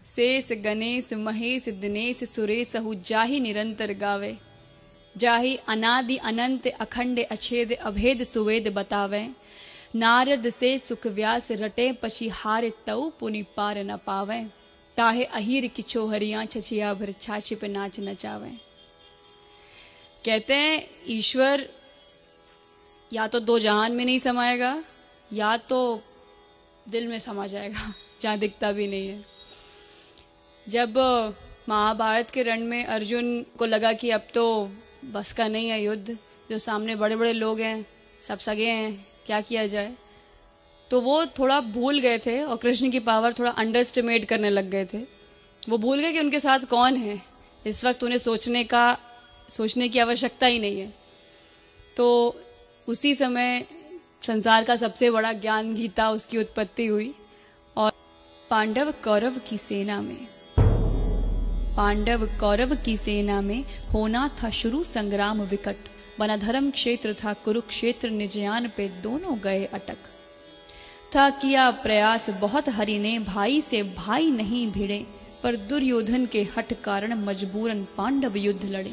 शेष गणेश महेश दिनेश सुरेशहु जाहि निरंतर गावे। जाहि अनादि अनंत अखंड अछेद अभेद सुवेद बतावे। नारद से सुख व्यास रटे पशी हार तऊ पुनि पार न पावे। ताहे अहीर किछो हरिया छछिया भर छाछिप नाच नचावे। कहते हैं ईश्वर या तो दो जहान में नहीं समाएगा या तो दिल में समा जाएगा जहां दिखता भी नहीं है। जब महाभारत के रण में अर्जुन को लगा कि अब तो बस का नहीं है युद्ध, जो सामने बड़े बड़े लोग हैं सब सगे हैं, क्या किया जाए, तो वो थोड़ा भूल गए थे और कृष्ण की पावर थोड़ा अंडर एस्टिमेट करने लग गए थे। वो भूल गए कि उनके साथ कौन है। इस वक्त उन्हें सोचने की आवश्यकता ही नहीं है। तो उसी समय संसार का सबसे बड़ा ज्ञान गीता उसकी उत्पत्ति हुई। और पांडव कौरव की सेना में होना था शुरू संग्राम विकट। बना धर्म क्षेत्र था कुरुक्षेत्र, निजयान पे दोनों गए अटक। था किया प्रयास बहुत हरि ने, भाई से भाई नहीं भिड़े, पर दुर्योधन के हठ कारण मजबूरन पांडव युद्ध लड़े।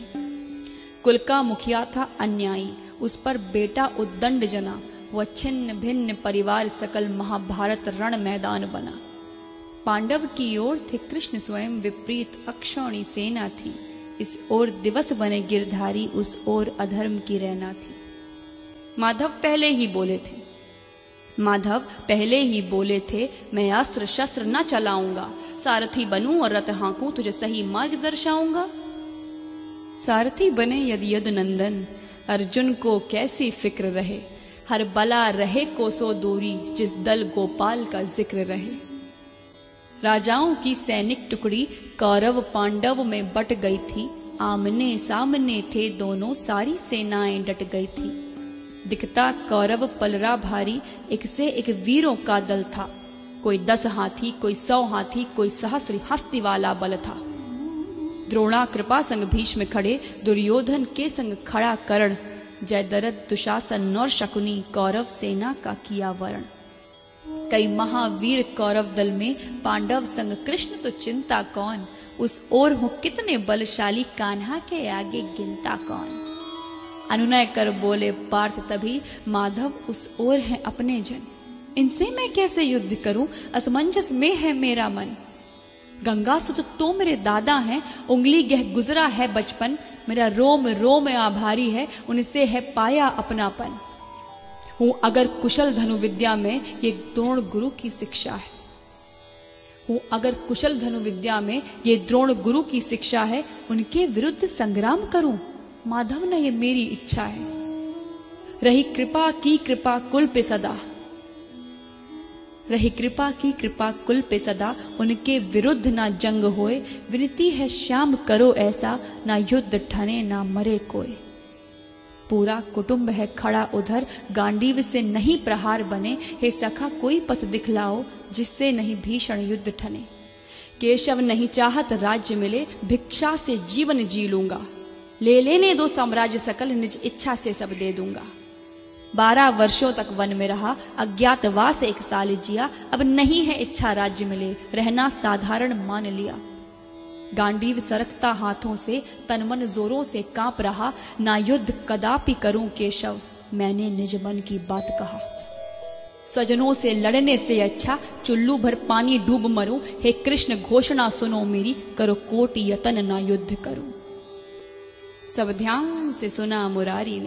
कुल का मुखिया था अन्यायी, उस पर बेटा उद्दंड जना, वह छिन्न भिन्न परिवार सकल महाभारत रण मैदान बना। पांडव की ओर थे कृष्ण स्वयं, विपरीत अक्षौणी सेना थी। इस ओर दिवस बने गिरधारी, उस ओर अधर्म की रैना थी। माधव पहले ही बोले थे मैं अस्त्र शस्त्र न चलाऊंगा, सारथी बनूं और रथ हाँकूं, तुझे सही मार्ग दर्शाऊंगा। सारथी बने यदि यदुनंदन, अर्जुन को कैसी फिक्र रहे। हर बला रहे कोसों दूरी, जिस दल गोपाल का जिक्र रहे। राजाओं की सैनिक टुकड़ी कौरव पांडव में बट गई थी। आमने सामने थे दोनों, सारी सेनाएं डट गई थी। दिखता कौरव पलरा भारी, एक से एक वीरों का दल था। कोई 10 हाथी, कोई 100 हाथी, कोई सहस्र हस्ती वाला बल था। द्रोणा कृपा संग भीष्म खड़े, दुर्योधन के संग खड़ा कर्ण। जयद्रथ दुशासन और शकुनी, कौरव सेना का किया वर्ण। कई महावीर कौरव दल में, पांडव संग कृष्ण तो चिंता कौन। उस ओर हो कितने बलशाली, कान्हा के आगे गिनता कौन। अनुनय कर बोले पार्थ तभी, माधव उस ओर है अपने जन। इनसे मैं कैसे युद्ध करूं, असमंजस में है मेरा मन। गंगा सुत तो मेरे दादा हैं, उंगली गह गुजरा है बचपन। मेरा रोम रोम आभारी है, उनसे है पाया अपनापन। हूं अगर कुशल धनु विद्या में, ये द्रोण गुरु की शिक्षा है। उनके विरुद्ध संग्राम करूं, माधव न ये मेरी इच्छा है। रही कृपा की कृपा कुल पे सदा, उनके विरुद्ध ना जंग होए। विनती है श्याम करो ऐसा, ना युद्ध ठने ना मरे कोई। पूरा कुटुंब है खड़ा उधर, गांडीव से नहीं प्रहार बने। हे सखा कोई पथ दिखलाओ, जिससे नहीं भीषण युद्ध ठने। केशव नहीं चाहत राज्य मिले, भिक्षा से जीवन जी लूंगा। ले दो साम्राज्य सकल, निज इच्छा से सब दे दूंगा। 12 वर्षों तक वन में रहा, अज्ञातवास 1 साल जिया। अब नहीं है इच्छा राज्य मिले, रहना साधारण मान लिया। गांडीव सरकता हाथों से, तन मन जोरों से कांप रहा। ना युद्ध कदापि करूं केशव, मैंने निज मन की बात कहा। स्वजनों से लड़ने से अच्छा, चुल्लू भर पानी डूब मरूं। हे कृष्ण घोषणा सुनो मेरी, करो कोटि यतन ना युद्ध करूं। सब ध्यान से सुना मुरारी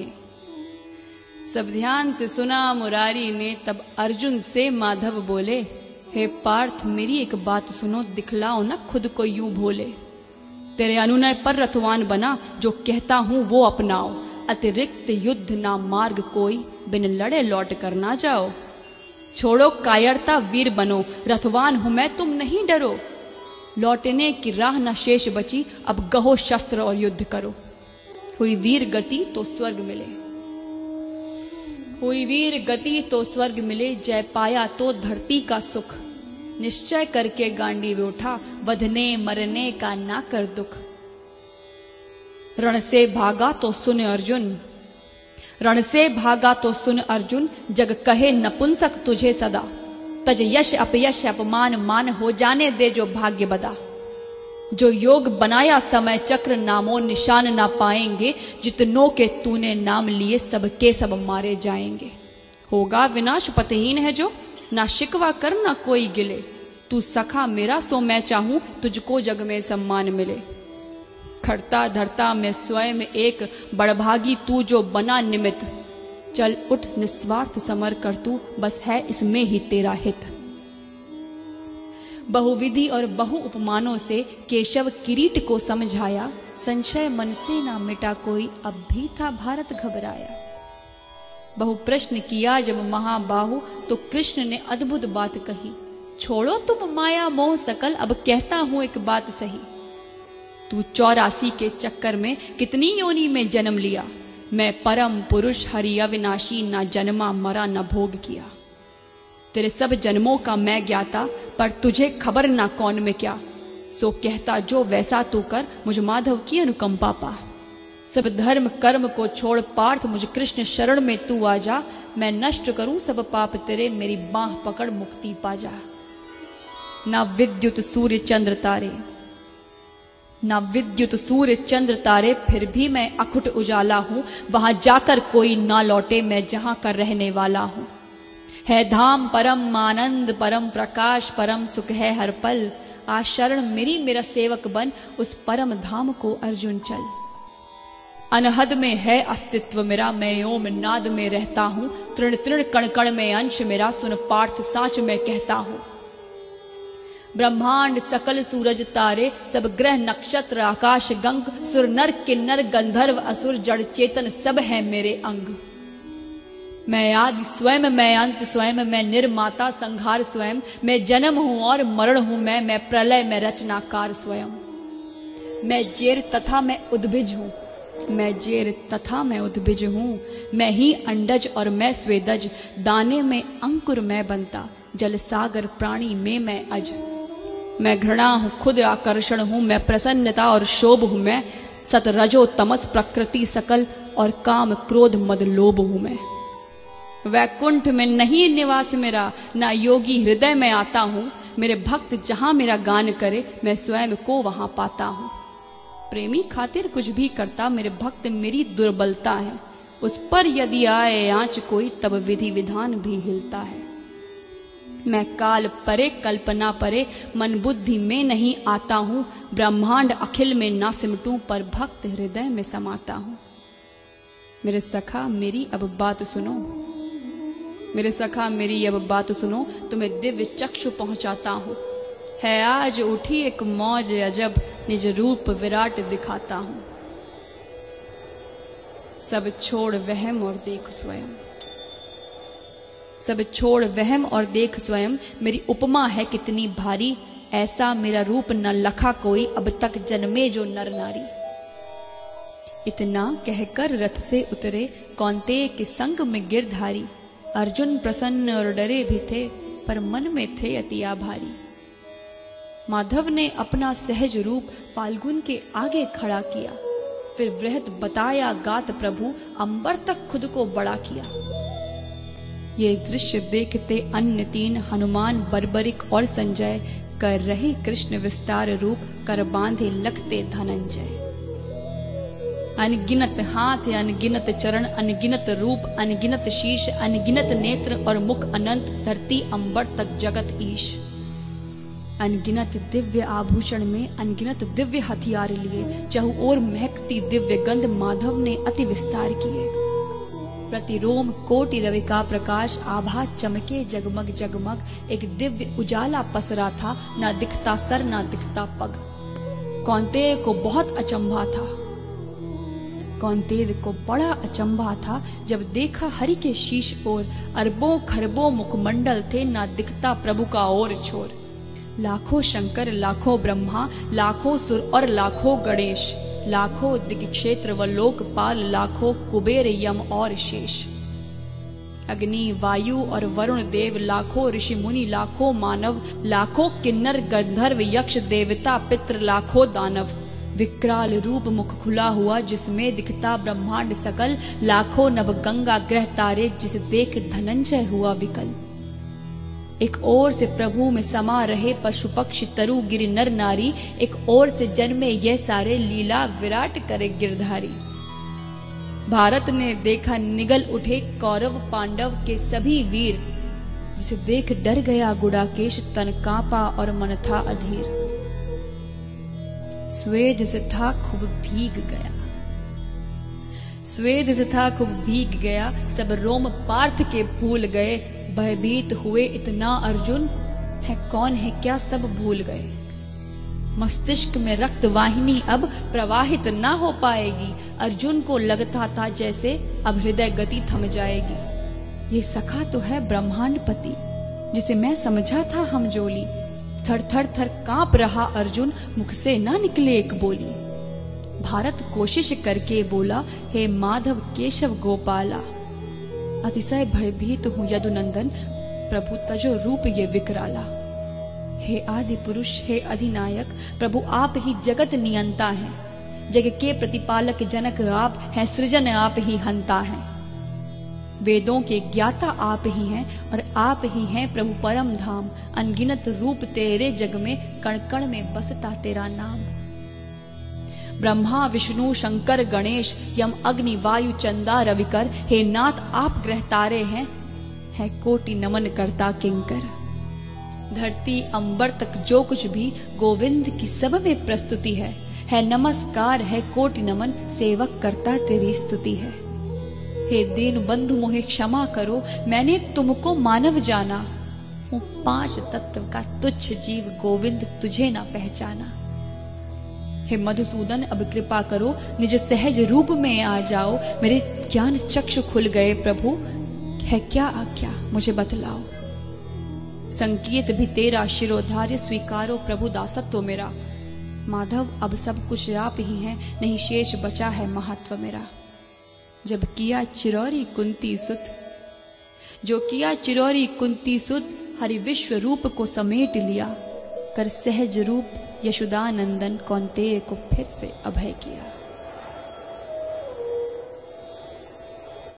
ने, तब अर्जुन से माधव बोले। हे पार्थ मेरी एक बात सुनो, दिखलाओ न खुद को यूं भोले। तेरे अनुनय पर रथवान बना, जो कहता हूं वो अपनाओ। अतिरिक्त युद्ध ना मार्ग कोई, बिन लड़े लौट कर ना जाओ। छोड़ो कायरता वीर बनो, रथवान हूं मैं तुम नहीं डरो। लौटने की राह न शेष बची, अब गहो शस्त्र और युद्ध करो। हुई वीर गति तो स्वर्ग मिले, जय पाया तो धरती का सुख। निश्चय करके गांडीव उठा, वधने मरने का ना कर दुख। रण से भागा तो सुन अर्जुन, जग कहे नपुंसक तुझे सदा। तज यश अपयश अपमान मान हो जाने दे जो भाग्य बदा। जो योग बनाया समय चक्र नामो निशान ना पाएंगे, जितनों के तूने नाम लिए सबके सब मारे जाएंगे। होगा विनाश पतहीन है जो, ना शिकवा कर ना कोई गिले। तू सखा मेरा सो मैं चाहूं, तुझको जग में सम्मान मिले। खड़ता धरता मैं स्वयं एक, बड़भागी तू जो बना निमित्त। चल उठ निस्वार्थ समर कर तू, बस है इसमें ही तेरा हित। बहुविधि और बहु उपमानों से केशव किरीट को समझाया। संशय मन से ना मिटा कोई, अब भी था भारत घबराया। बहु प्रश्न किया जब महाबाहु, तो कृष्ण ने अद्भुत बात कही। छोड़ो तुम माया मोह सकल, अब कहता हूं एक बात सही। तू 84 के चक्कर में कितनी योनि में जन्म लिया। मैं परम पुरुष हरि अविनाशी, ना जन्मा मरा न भोग किया। तेरे सब जन्मों का मैं ज्ञाता, पर तुझे खबर ना कौन में क्या। सो कहता जो वैसा तू कर, मुझ माधव की अनुकंपा पा। सब धर्म कर्म को छोड़ पार्थ, मुझ कृष्ण शरण में तू आ जा। मैं नष्ट करूं सब पाप तेरे, मेरी बाह पकड़ मुक्ति पा जा। ना विद्युत सूर्य चंद्र तारे, ना विद्युत सूर्य चंद्र तारे, फिर भी मैं अखुट उजाला हूं। वहां जाकर कोई ना लौटे, मैं जहां का रहने वाला हूं। है धाम परम आनंद परम प्रकाश, परम सुख है हर पल। आ शरण मेरी मेरा सेवक बन, उस परम धाम को अर्जुन चल। अनहद में है अस्तित्व मेरा, मैं ओम नाद में रहता हूं। तृण तृण कण कण में अंश मेरा, सुन पार्थ साच मैं कहता हूं। ब्रह्मांड सकल सूरज तारे, सब ग्रह नक्षत्र आकाश गंग। सुर नर किन्नर गंधर्व असुर, जड़ चेतन सब है मेरे अंग। मैं आदि स्वयं मैं अंत स्वयं, मैं निर्माता संहार स्वयं। मैं जन्म हूं और मरण हूं मैं प्रलय मैं रचनाकार स्वयं। मैं जेर तथा मैं उद्भिज हूं, मैं जेर तथा मैं उद्भिज हूं। मैं ही अंडज और मैं स्वेदज, दाने में अंकुर मैं बनता। जल सागर प्राणी में मैं अज। मैं घृणा हूं खुद आकर्षण हूं, मैं प्रसन्नता और शोभ हूं मैं। सत रजो तमस प्रकृति सकल, और काम क्रोध मद लोभ हूं मैं। वैकुंठ में नहीं निवास मेरा, ना योगी हृदय में आता हूं। मेरे भक्त जहां मेरा गान करे, मैं स्वयं को वहां पाता हूं। प्रेमी खातिर कुछ भी करता, मेरे भक्त मेरी दुर्बलता है। उस पर यदि आए आंच कोई, तब विधि विधान भी हिलता है। मैं काल परे कल्पना परे, मन बुद्धि में नहीं आता हूं। ब्रह्मांड अखिल में ना सिमटूं, पर भक्त हृदय में समाता हूं। मेरे सखा मेरी अब बात सुनो, मेरे सखा मेरी अब बात सुनो। तुम्हें दिव्य चक्षु पहुंचाता हूं। है आज उठी एक मौज अजब, निज रूप विराट दिखाता हूं। सब छोड़ वहम और देख स्वयं, सब छोड़ वहम और देख स्वयं। मेरी उपमा है कितनी भारी, ऐसा मेरा रूप न लखा कोई, अब तक जन्मे जो नर नारी। इतना कहकर रथ से उतरे, कौन्तेय के संग में गिरधारी। अर्जुन प्रसन्न और डरे भी थे, पर मन में थे अति आभारी। माधव ने अपना सहज रूप फाल्गुन के आगे खड़ा किया। फिर वृहत बताया गात प्रभु, अंबर तक खुद को बड़ा किया। ये दृश्य देखते अन्य तीन, हनुमान बर्बरिक और संजय। कर रहे कृष्ण विस्तार रूप, कर बांधे लखते धनंजय। अनगिनत हाथ अनगिनत चरण, अनगिनत रूप अनगिनत शीश। अनगिनत नेत्र और मुख अनंत, धरती अंबर तक जगत ईश। अनगिनत दिव्य आभूषण में अनगिनत दिव्य हथियार लिए। चहु ओर महकती दिव्य गंध, माधव ने अति विस्तार किए। प्रतिरोम कोटि रवि का प्रकाश, आभा चमके जगमग जगमग। एक दिव्य उजाला पसरा था, ना दिखता सर ना दिखता पग। कौन्तेय को बहुत अचंभा था, कौन्तेय को बड़ा अचंभा था, जब देखा हरि के शीश ओर। अरबों खरबों मुखमंडल थे, ना दिखता प्रभु का ओर छोर। लाखों शंकर लाखों ब्रह्मा, लाखों सुर और लाखों गणेश। लाखों दिग्क्षेत्र व लोकपाल, लाखों कुबेर यम और शेष। अग्नि वायु और वरुण देव, लाखों ऋषि मुनि लाखों मानव। लाखों किन्नर गंधर्व यक्ष देवता पितृ, लाखों दानव। विकराल रूप मुख खुला हुआ, जिसमें दिखता ब्रह्मांड सकल। लाखों नव गंगा ग्रह तारे, जिसे देख धनंजय हुआ विकल। एक ओर से प्रभु में समा रहे पशु पक्षी तरु गिर नर नारी, एक ओर से जन्मे यह सारे लीला विराट करे गिरधारी। भारत ने देखा निगल उठे कौरव पांडव के सभी वीर, जिसे देख डर गया गुडाकेश तन कांपा और मन था अधीर। स्वेद से था खूब भीग गया, स्वेद से था खूब भीग गया, सब रोम पार्थ के फूल गए। भयभीत हुए इतना अर्जुन, है कौन है क्या सब भूल गए। मस्तिष्क में रक्त वाहिनी अब प्रवाहित ना हो पाएगी। अर्जुन को लगता था जैसे अब हृदय गति थम जाएगी। ये सखा तो है ब्रह्मांडपति, जिसे मैं समझा था हमजोली। थर थर थर कांप रहा अर्जुन, मुख से ना निकले एक बोली। भारत कोशिश करके बोला, हे माधव केशव गोपाला, अतिशय भयभीत हूं यदुनंदन, प्रभु तजो रूप ये विकराला। हे आदि पुरुष, हे अधिनायक, प्रभु आप ही जगत नियंता हैं। जग के प्रतिपालक जनक आप हैं, सृजन आप ही हंता हैं। वेदों के ज्ञाता आप ही हैं और आप ही हैं प्रभु परम धाम। अनगिनत रूप तेरे जग में, कण कण में बसता तेरा नाम। ब्रह्मा विष्णु शंकर गणेश, यम अग्नि वायु चंदा रविकर, हे नाथ आप ग्रह तारे हैं, है कोटि नमन करता किंकर। धरती अंबर तक जो कुछ भी गोविंद की सब में प्रस्तुति है नमस्कार, है कोटि नमन, सेवक करता तेरी स्तुति है। हे दीन बंधु मोहे क्षमा करो, मैंने तुमको मानव जाना, हूँ 5 तत्व का तुच्छ जीव, गोविंद तुझे ना पहचाना। हे मधुसूदन अब कृपा करो, निज सहज रूप में आ जाओ। मेरे ज्ञान चक्षु खुल गए प्रभु, है क्या आज्ञा मुझे बतलाओ। संकेत भी तेरा शिरोधार्य, स्वीकारो प्रभु दासत्व मेरा। माधव अब सब कुछ आप ही हैं, नहीं शेष बचा है महत्व मेरा। जब किया चिरौरी कुंती सुत, जो किया चिरौरी कुंती सुत, हरि विश्व रूप को समेट लिया। कर सहज रूप यशोदानंदन, कौन्तेय को फिर से अभय किया।